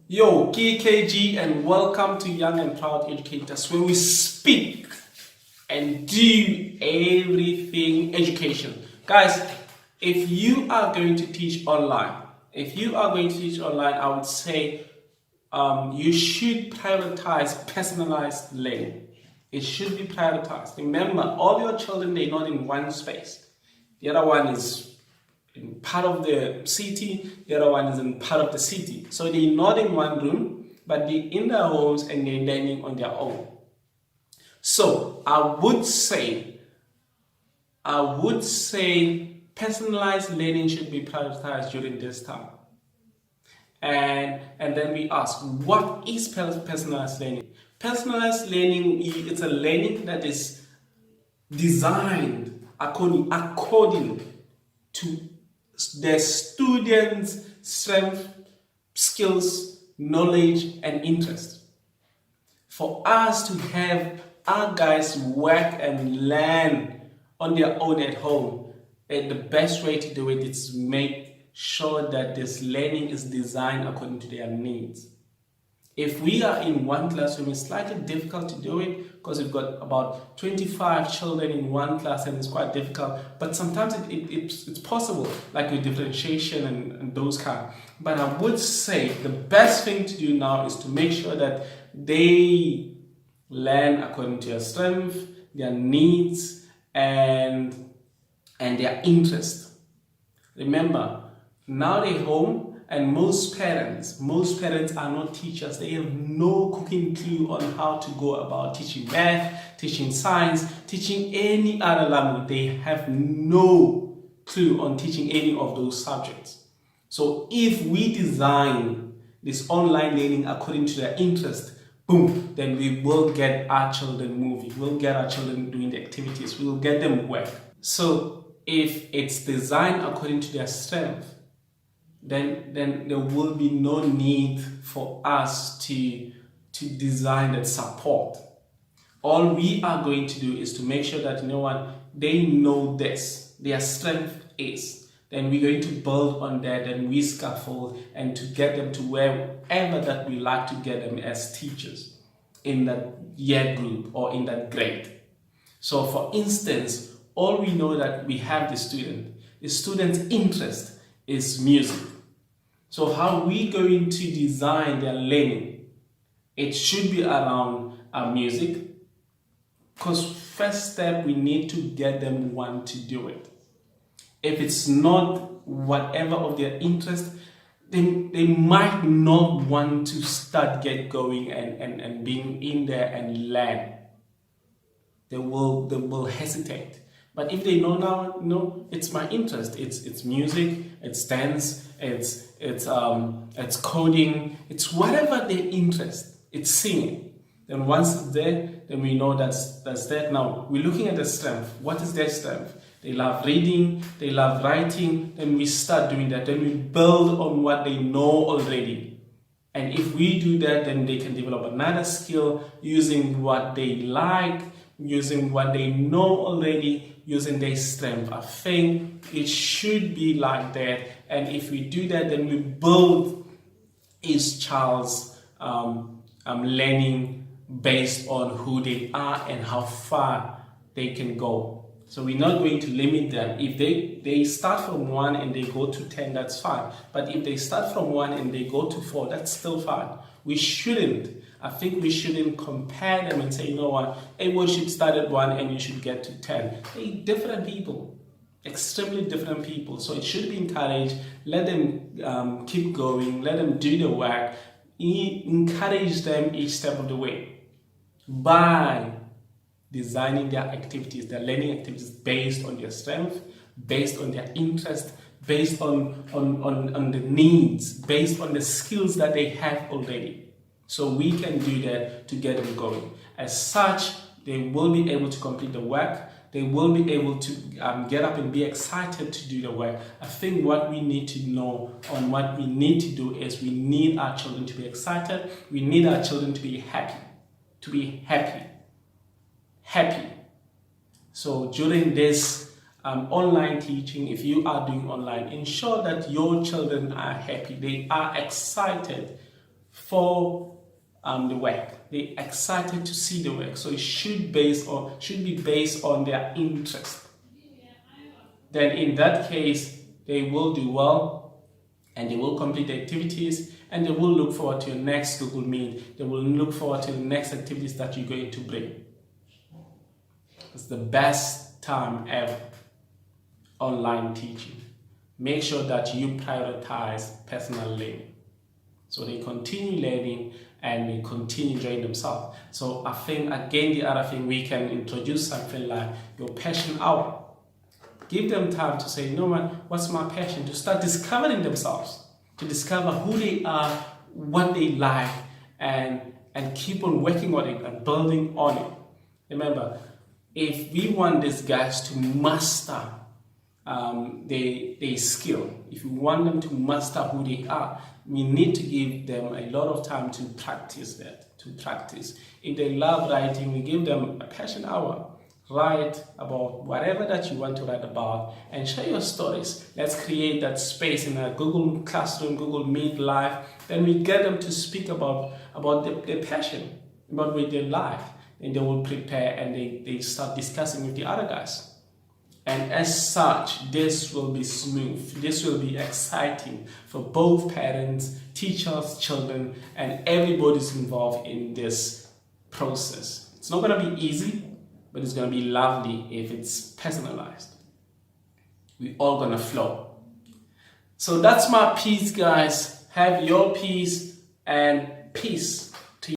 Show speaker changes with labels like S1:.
S1: Yo, KKG, and welcome to Young and Proud Educators, where we speak and do everything education. Guys, if you are going to teach online, I would say you should prioritize personalized learning. It should be prioritized. Remember, all your children, they're not in one space. The other one is in part of the city, the other one is in part of the city. So they're not in one room, but they're in their homes and they're learning on their own. So I would say personalized learning should be prioritized during this time. And then we ask, what is personalized learning? Personalized learning is a learning that is designed according to the students' strength, skills, knowledge, and interest. For us to have our guys work and learn on their own at home, and the best way to do it is make sure that this learning is designed according to their needs. If we are in one classroom, it's slightly difficult to do it because we've got about 25 children in one class and it's quite difficult. But sometimes it's possible, like with differentiation and those kind. But I would say the best thing to do now is to make sure that they learn according to their strength, their needs, and their interest. Remember, now they're home. And most parents are not teachers. They have no cooking clue on how to go about teaching math, teaching science, teaching any other language. They have no clue on teaching any of those subjects. So if we design this online learning according to their interest, boom, then we will get our children moving. We'll get our children doing the activities. We'll get them work. So if it's designed according to their strength, then there will be no need for us to design that support. All we are going to do is to make sure that, they know this, their strength is. Then we're going to build on that and we scaffold and to get them to wherever that we like to get them as teachers in that year group or in that grade. So for instance, all we know that we have the student's interest is music. So how are we going to design their learning? It should be around music, because first step, we need to get them want to do it. If it's not whatever of their interest, then they might not want to get going and being in there and learn. They will hesitate. But if they know now, no, it's my interest. It's music, it's dance, it's coding, it's whatever their interest. It's singing. Then once it's there, then we know that's that. Now we're looking at the strength. What is their strength? They love reading, they love writing. Then we start doing that. Then we build on what they know already. And if we do that, then they can develop another skill using what they like, using what they know already, using their strength. I think it should be like that. And if we do that, then we build each child's learning based on who they are and how far they can go. So we're not going to limit them. If they start from 1 and they go to 10, that's fine. But if they start from 1 and they go to 4, that's still fine. I think we shouldn't compare them and say, everyone should start at 1 and you should get to 10. They're different people, extremely different people. So it should be encouraged. Let them keep going. Let them do the work. Encourage them each step of the way by designing their activities, their learning activities based on their strength, based on their interest, based on the needs, based on the skills that they have already. So we can do that to get them going. As such, they will be able to complete the work. They will be able to get up and be excited to do the work. I think what we need to know on what we need to do is we need our children to be excited. We need our children to be happy. Happy. So during this online teaching, if you are doing online, ensure that your children are happy. They are excited for the work. They're excited to see the work. So it should be based on their interest. Then in that case, they will do well and they will complete the activities and they will look forward to your next Google Meet. They will look forward to the next activities that you're going to bring. It's the best time ever, online teaching. Make sure that you prioritize personal learning. So they continue learning and they continue enjoying themselves. So I think again, the other thing, we can introduce something like your passion hour. Give them time to say, no man, what's my passion? To start discovering themselves, to discover who they are, what they like, and keep on working on it and building on it. Remember, if we want these guys to master their skill, if we want them to master who they are, we need to give them a lot of time to practice that, to practice. If they love writing, we give them a passion hour. Write about whatever that you want to write about and share your stories. Let's create that space in a Google Classroom, Google Meet Live. Then we get them to speak about their passion, about with their life. And they will prepare and they start discussing with the other guys. And as such, this will be smooth. This will be exciting for both parents, teachers, children, and everybody's involved in this process. It's not going to be easy, but it's going to be lovely if it's personalized. We're all going to flow. So that's my piece, guys. Have your piece and peace.